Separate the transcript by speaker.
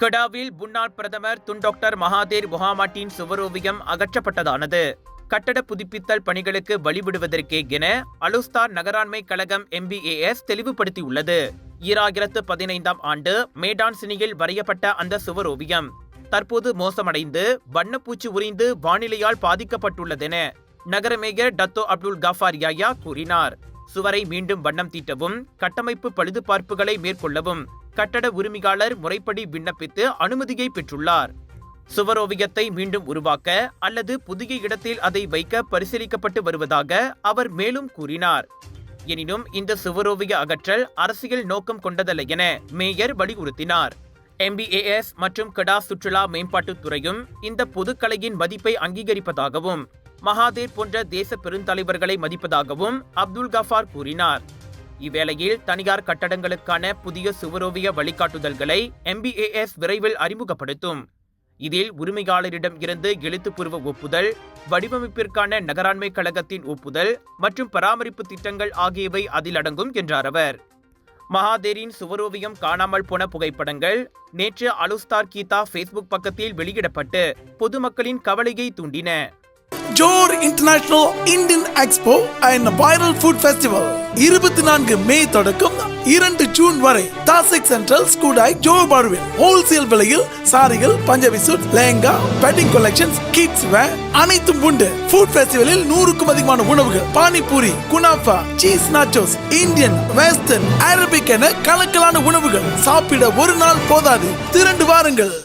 Speaker 1: கெடாவில் முன்னாள் பிரதமர் Tun doctor Mahathir மொஹாமட்டின் சுவரோவியம் அகற்றப்பட்டதானது. கட்டட புதுப்பித்தல் பணிகளுக்கு வழிவிடுவதற்கே என அலுஸ்தார் நகராண்மை கழகம் MBAS தெளிவுபடுத்தியுள்ளது. 2015ஆம் ஆண்டு மேடான் சினியில் வரையப்பட்ட அந்த சுவரோவியம் தற்போது மோசமடைந்து வண்ணப்பூச்சி உரிந்து வானிலையால் பாதிக்கப்பட்டுள்ளதென நகர மேயர் டத்தோ அப்துல் கஃபார் யாயா கூறினார். சுவரை மீண்டும் வண்ணம் தீட்டவும் கட்டமைப்பு பழுதுபார்ப்புகளை மேற்கொள்ளவும் கட்டட உரிமையாளர் முறைப்படி விண்ணப்பித்து அனுமதியை பெற்றுள்ளார். சுவரோவியத்தை மீண்டும் உருவாக்க அல்லது புதிய இடத்தில் அதை வைக்க பரிசீலிக்கப்பட்டு வருவதாக அவர் மேலும் கூறினார். எனினும் இந்த சுவரோவிய அகற்றல் அரசியல் நோக்கம் கொண்டதல்ல என மேயர் வலியுறுத்தினார். MBAS மற்றும் கெடா சுற்றுலா மேம்பாட்டுத் துறையும் இந்த பொதுக்கலையின் மதிப்பை அங்கீகரிப்பதாகவும் மகாதீர் போன்ற தேச பெருந்தலைவர்களை மதிப்பதாகவும் அப்துல் கஃபார் கூறினார். இவ்வேளையில் தனியார் கட்டடங்களுக்கான புதிய சுவரோவிய வழிகாட்டுதல்களை MBAS விரைவில் அறிமுகப்படுத்தும். இதில் உரிமையாளரிடம் இருந்து எழுத்துப்பூர்வ ஒப்புதல், வடிவமைப்பிற்கான நகராண்மை கழகத்தின் ஒப்புதல் மற்றும் பராமரிப்பு திட்டங்கள் ஆகியவை அதில் அடங்கும் என்றார் அவர். மகாதீரின் சுவரோவியம் காணாமல் போன புகைப்படங்கள் நேற்று அலுஸ்தார் கீதா ஃபேஸ்புக் பக்கத்தில் வெளியிடப்பட்டு பொதுமக்களின் கவலையை தூண்டின.
Speaker 2: Johor international Indian expo and viral food festival 24 May தொடக்கம் 2 ஜூன் வரை தாசிக் சென்ட்ரல் ஸ்கூடாய் ஜோர் பார்வில் ஹோல்சேல் விலையில் சாரிகள், Punjabi suit, lehenga, wedding collections, kids wear அனைத்தும் உண்டு. ஃபுட் ஃபெஸ்டிவலில் 100க்கும் அதிகமான உணவுகள், panipuri, kunafa, cheese nachos, Indian, western, Arabic என கலக்கலான உணவுகள். சாப்பிட ஒரு நாள் போதாது, திரண்டு வாருங்கள்.